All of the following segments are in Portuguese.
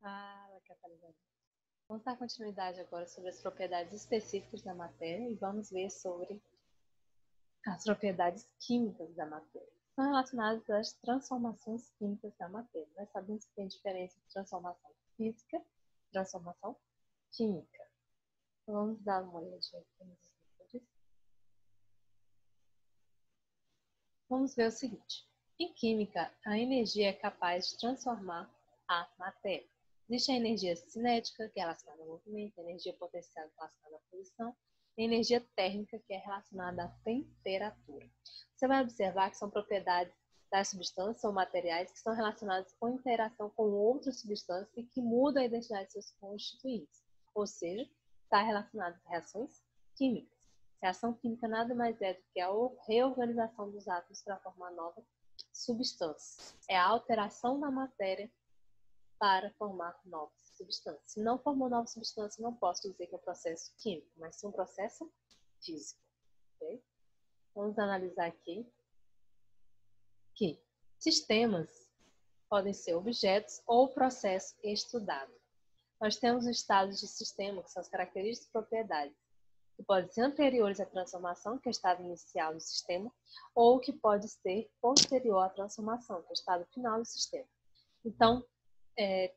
Fala, Catarina. Vamos dar continuidade agora sobre as propriedades específicas da matéria e vamos ver sobre as propriedades químicas da matéria. São relacionadas às transformações químicas da matéria. Nós sabemos que tem diferença entre transformação física e transformação química. Então, vamos dar uma olhadinha aqui nos livros. Vamos ver o seguinte. Em química, a energia é capaz de transformar a matéria. Existe a energia cinética, que é relacionada ao movimento, a energia potencial relacionada à posição, e a energia térmica, que é relacionada à temperatura. Você vai observar que são propriedades das substâncias ou materiais que estão relacionadas com interação com outras substâncias e que mudam a identidade de seus constituintes. Ou seja, está relacionado às reações químicas. Reação química nada mais é do que a reorganização dos átomos para formar novas substâncias. É a alteração da matéria para formar novas substâncias. Se não formou novas substâncias, não posso dizer que é um processo químico, mas sim um processo físico. Okay? Vamos analisar aqui que sistemas podem ser objetos ou processo estudado. Nós temos os estados de sistema, que são as características e propriedades, que podem ser anteriores à transformação, que é o estado inicial do sistema, ou que pode ser posterior à transformação, que é o estado final do sistema. Então,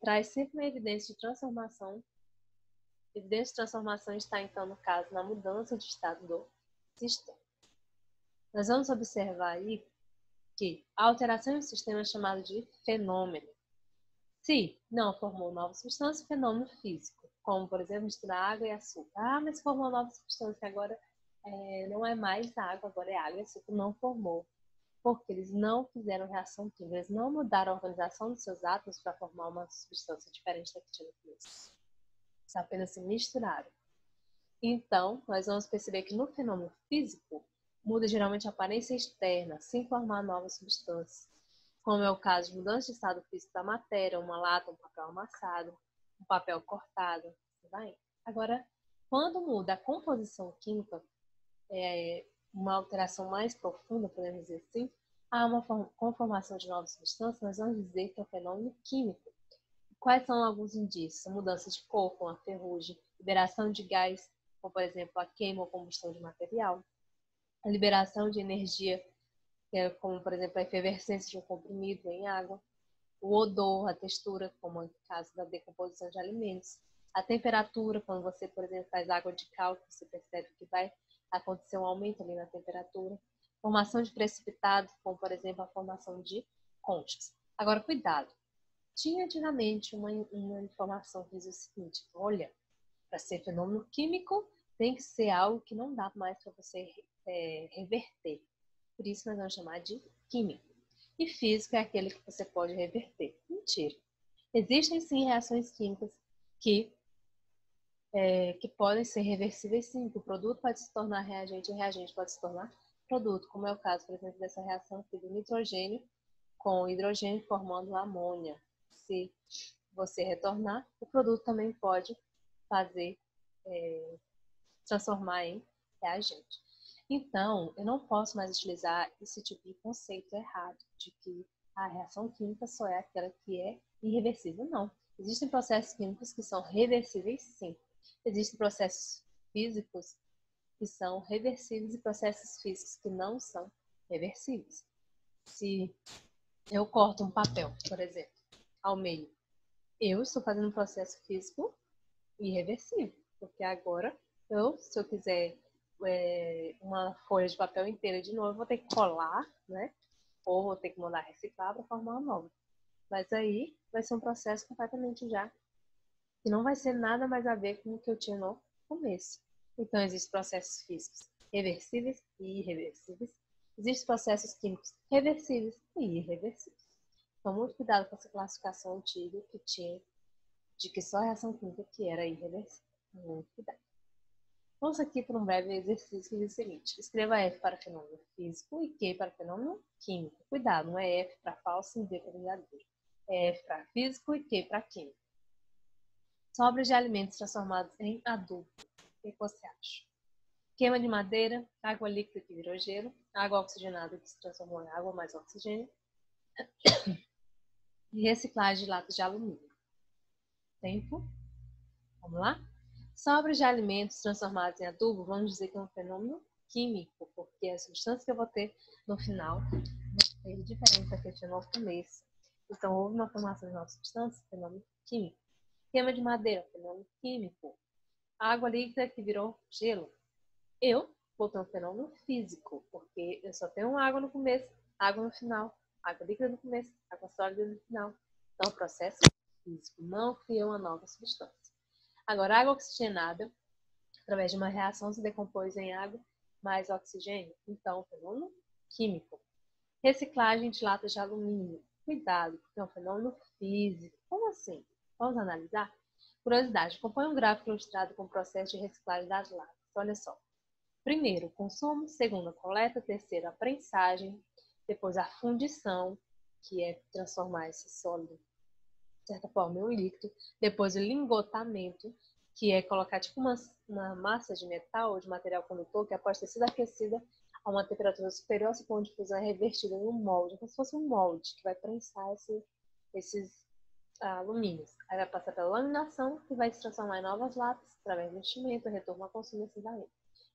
traz sempre uma evidência de transformação. A evidência de transformação está, então, no caso, na mudança de estado do sistema. Nós vamos observar aí que a alteração do sistema é chamada de fenômeno. Se não formou nova substância, fenômeno físico, como, por exemplo, misturar água e açúcar. Ah, mas formou nova substância, agora não é mais água, agora é água e açúcar. Não formou. Porque eles não fizeram reação química, eles não mudaram a organização dos seus átomos para formar uma substância diferente da que tinha no começo. Eles apenas se misturaram. Então, nós vamos perceber que no fenômeno físico, muda geralmente a aparência externa, sem formar novas substâncias, como é o caso de mudança de estado físico da matéria, uma lata, um papel amassado, um papel cortado. Vai? Agora, quando muda a composição química, uma alteração mais profunda, podemos dizer assim, há uma conformação de novas substâncias, nós vamos dizer que é um fenômeno químico. Quais são alguns indícios? Mudança de cor, com a ferrugem, liberação de gás, como por exemplo a queima ou combustão de material, a liberação de energia, como por exemplo a efervescência de um comprimido em água, o odor, a textura, como no caso da decomposição de alimentos, a temperatura, quando você, por exemplo, faz água de cálcio, você percebe que vai acontecer um aumento ali na temperatura. Formação de precipitado, como por exemplo a formação de conchas. Agora, cuidado. Tinha antigamente uma informação que diz o seguinte: olha, para ser fenômeno químico, tem que ser algo que não dá mais para você reverter. Por isso nós vamos chamar de químico. E físico é aquele que você pode reverter. Mentira. Existem sim reações químicas que podem ser reversíveis sim, que o produto pode se tornar reagente e o reagente pode se tornar produto, como é o caso, por exemplo, dessa reação aqui do nitrogênio com hidrogênio formando amônia. Se você retornar, o produto também pode transformar em reagente. Então, eu não posso mais utilizar esse tipo de conceito errado, de que a reação química só é aquela que é irreversível. Não. Existem processos químicos que são reversíveis, sim. Existem processos físicos que são reversíveis e processos físicos que não são reversíveis. Se eu corto um papel, por exemplo, ao meio, eu estou fazendo um processo físico irreversível, porque agora, se eu quiser uma folha de papel inteira de novo, eu vou ter que colar, né? Ou vou ter que mandar reciclar para formar uma nova. Mas aí vai ser um processo completamente já que não vai ser nada mais a ver com o que eu tinha no começo. Então, existem processos físicos reversíveis e irreversíveis. Existem processos químicos reversíveis e irreversíveis. Então, muito cuidado com essa classificação antiga que tinha de que só a reação química que era irreversível. Muito cuidado. Vamos aqui para um breve exercício que diz o seguinte: escreva F para fenômeno físico e Q para fenômeno químico. Cuidado, não é F para falso e V para verdadeiro. É F para físico e Q para químico. Sobras de alimentos transformados em adubo. O que você acha? Queima de madeira, água líquida que virou gelo, água oxigenada que se transformou em água mais oxigênio e reciclagem de latas de alumínio. tempo. Vamos lá? Sobras de alimentos transformados em adubo, vamos dizer que é um fenômeno químico, porque a substância que eu vou ter no final vai ser diferente da que eu tinha no começo. Então, houve uma formação de nova substância, fenômeno químico. Queima de madeira, fenômeno químico. Água líquida que virou gelo. Eu vou ter um fenômeno físico, porque eu só tenho água no começo, água no final, água líquida no começo, água sólida no final. Então, o processo físico não cria uma nova substância. Agora, a água oxigenada, através de uma reação, se decompôs em água mais oxigênio. Então, fenômeno químico. Reciclagem de latas de alumínio. Cuidado, porque é um fenômeno físico. Como assim? Vamos analisar? Curiosidade, compõe um gráfico ilustrado com o processo de reciclagem das latas. Olha só. Primeiro, consumo. Segundo, a coleta. Terceiro, a prensagem. Depois, a fundição, que é transformar esse sólido, de certa forma, em um líquido. Depois, o lingotamento, que é colocar tipo uma massa de metal ou de material condutor que, após ter sido aquecida a uma temperatura superior, esse ponto de fusão é revertida em um molde, como se fosse um molde que vai prensar esses alumínios. Aí vai passar pela laminação, que vai se transformar em novas latas, através do enchimento, retorno ao consumo e assim vai.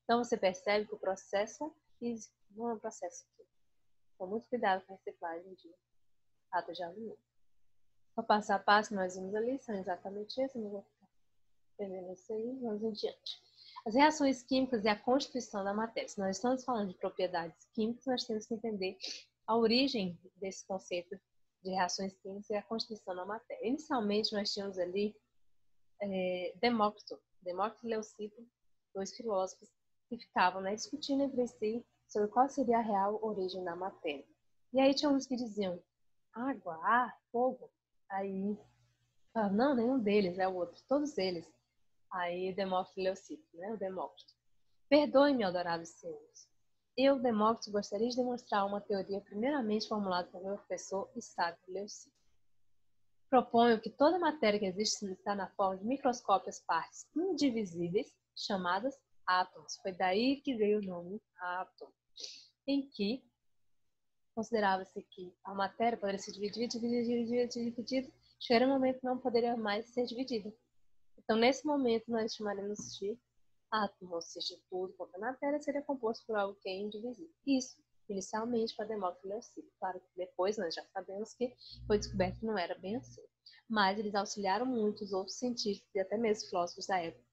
Então, você percebe que o processo físico não é um processo químico. Então, muito cuidado com a reciclagem de latas de alumínio. O passo a passo que nós vimos ali são exatamente esses, não vou ficar entendendo isso aí, vamos em diante. As reações químicas e a constituição da matéria. Se nós estamos falando de propriedades químicas, nós temos que entender a origem desse conceito de reações químicas e a constituição da matéria. Inicialmente, nós tínhamos ali Demócrito e Leucipo, dois filósofos que ficavam discutindo entre si sobre qual seria a real origem da matéria. E aí tinha uns que diziam água, ar, fogo. Aí, não, nenhum deles, é o outro, todos eles. Aí Demócrito e Leucipo, o Demócrito. Perdoe-me, adorados senhores. Eu, Demócrito, gostaria de demonstrar uma teoria primeiramente formulada pelo meu professor e sábio Leucipo. Proponho que toda matéria que existe está na forma de microscópicas partes indivisíveis, chamadas átomos. Foi daí que veio o nome átomo, em que considerava-se que a matéria poderia ser dividida, chegar um momento que não poderia mais ser dividida. Então, nesse momento, nós chamaremos de átomo, ou seja, tudo quanto é matéria seria composto por algo que é indivisível. Isso, inicialmente, para Demócrito e Leucipo. Claro que depois nós já sabemos que foi descoberto que não era bem assim. Mas eles auxiliaram muito os outros cientistas e até mesmo filósofos da época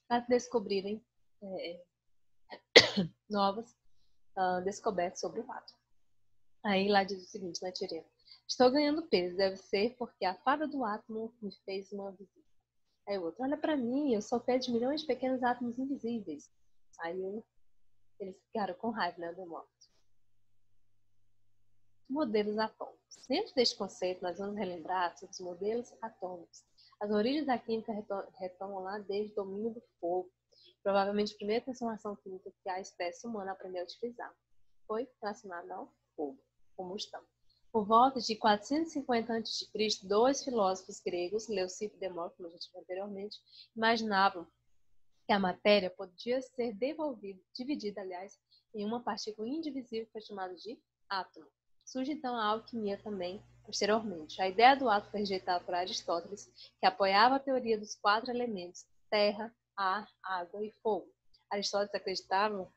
para descobrirem novas descobertas sobre o átomo. Aí lá diz o seguinte na teoria: estou ganhando peso, deve ser porque a fada do átomo me fez uma visita. Aí o outro, olha para mim, eu sou feito de milhões de pequenos átomos invisíveis. Aí eles ficaram com raiva, né, Demócrito. Modelos atômicos. Dentro deste conceito, nós vamos relembrar sobre os modelos atômicos. As origens da química retomam lá desde o domínio do fogo. Provavelmente a primeira transformação química que a espécie humana aprendeu a utilizar foi relacionada ao fogo, combustão. Por volta de 450 a.C., dois filósofos gregos, Leucipo e Demócrito, como a gente viu anteriormente, imaginavam que a matéria podia ser dividida, em uma partícula indivisível que foi chamada de átomo. Surge então a alquimia também, posteriormente. A ideia do átomo foi rejeitada por Aristóteles, que apoiava a teoria dos 4 elementos: terra, ar, água e fogo. Aristóteles acreditava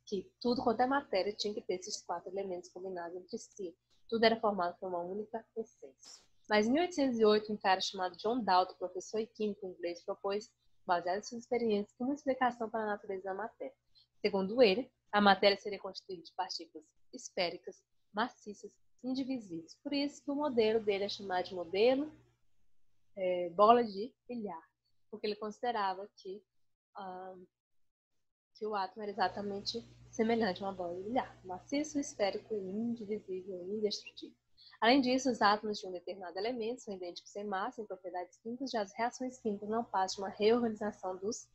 que tudo quanto é matéria tinha que ter esses 4 elementos combinados entre si. Tudo era formado por uma única essência. Mas em 1808, um cara chamado John Dalton, professor e químico inglês, propôs, baseado em suas experiências, uma explicação para a natureza da matéria. Segundo ele, a matéria seria constituída de partículas esféricas, maciças, indivisíveis. Por isso que o modelo dele é chamado de modelo bola de bilhar, porque ele considerava que o átomo era exatamente semelhante a uma bola de bilhar, maciço, esférico, indivisível e indestrutível. Além disso, os átomos de um determinado elemento são idênticos em massa e propriedades químicas, já as reações químicas não passam de uma reorganização dos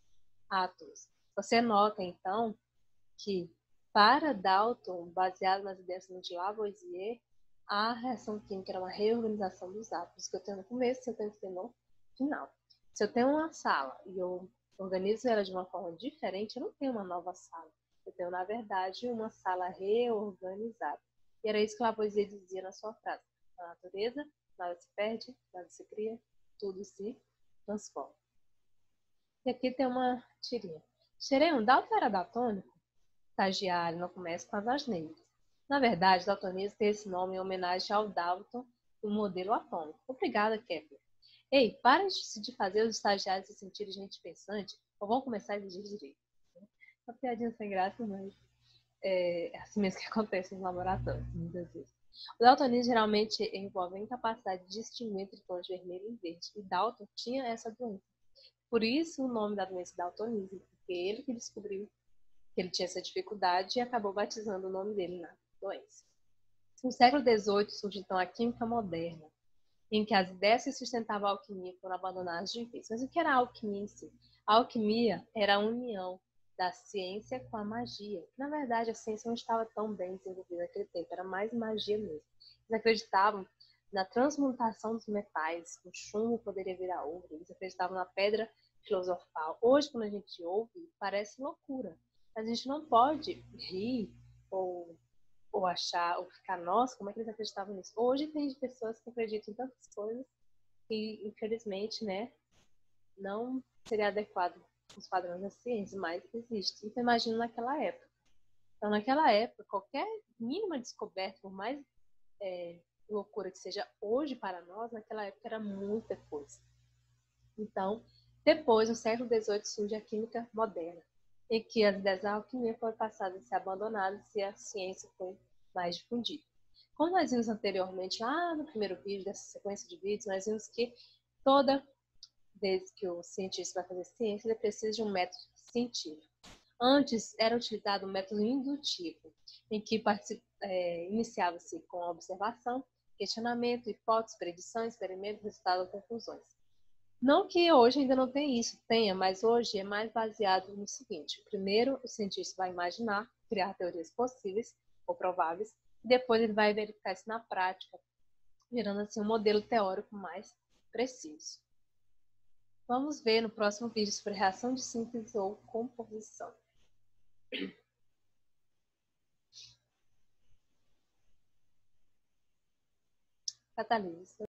átomos. Você nota, então, que para Dalton, baseado nas ideias de Lavoisier, a reação química era uma reorganização dos átomos, que eu tenho no começo e eu tenho que ter no final. Se eu tenho uma sala e eu organizo ela de uma forma diferente, eu não tenho uma nova sala. Eu tenho, na verdade, uma sala reorganizada. E era isso que Lavoisier dizia na sua frase: na natureza, nada se perde, nada se cria, tudo se transforma. E aqui tem uma tirinha. Xerém, Dalton era daltônico? Estagiário no comércio com as negras. Na verdade, daltonismo tem esse nome em homenagem ao Dalton, do modelo atômico. Obrigada, Kepler. Ei, para de fazer os estagiários se sentirem gente pensante ou vão começar a exigir direito. Uma piadinha sem graça, mas é assim mesmo que acontece nos laboratórios, muitas vezes. O daltonismo geralmente envolve a incapacidade de distinguir entre tons de vermelho e verde, e Dalton tinha essa doença. Por isso o nome da doença é daltonismo, porque ele que descobriu que ele tinha essa dificuldade e acabou batizando o nome dele na doença. No século XVIII surge então a química moderna, em que as ideias que sustentavam a alquimia foram abandonadas de vez. Mas o que era a alquimia em si? A alquimia era a união da ciência com a magia. Na verdade, a ciência não estava tão bem desenvolvida naquele tempo, era mais magia mesmo. Eles acreditavam na transmutação dos metais, o chumbo poderia virar ouro, eles acreditavam na pedra filosofal. Hoje, quando a gente ouve, parece loucura. Mas a gente não pode rir ou achar, ou ficar, nossa, como é que eles acreditavam nisso? Hoje tem pessoas que acreditam em tantas coisas que, infelizmente, né, não seria adequado os padrões da ciência, mas existe. Então, imagina naquela época. Então, naquela época, qualquer mínima descoberta, por mais loucura que seja hoje para nós, naquela época era muita coisa. Então, depois, no século XVIII, surge a química moderna, em que as ideias da alquimia foram passadas a ser abandonadas e a ciência foi mais difundida. Como nós vimos anteriormente, lá no primeiro vídeo dessa sequência de vídeos, nós vimos que toda vez que o cientista vai fazer ciência, ele precisa de um método científico. Antes era utilizado um método indutivo, em que iniciava-se com a observação, questionamento, hipóteses, predição, experimento, resultado, conclusões. Não que hoje ainda não tenha isso, tenha, mas hoje é mais baseado no seguinte. Primeiro, o cientista vai imaginar, criar teorias possíveis ou prováveis, e depois ele vai verificar isso na prática, gerando assim um modelo teórico mais preciso. Vamos ver no próximo vídeo sobre reação de síntese ou composição. Catalise.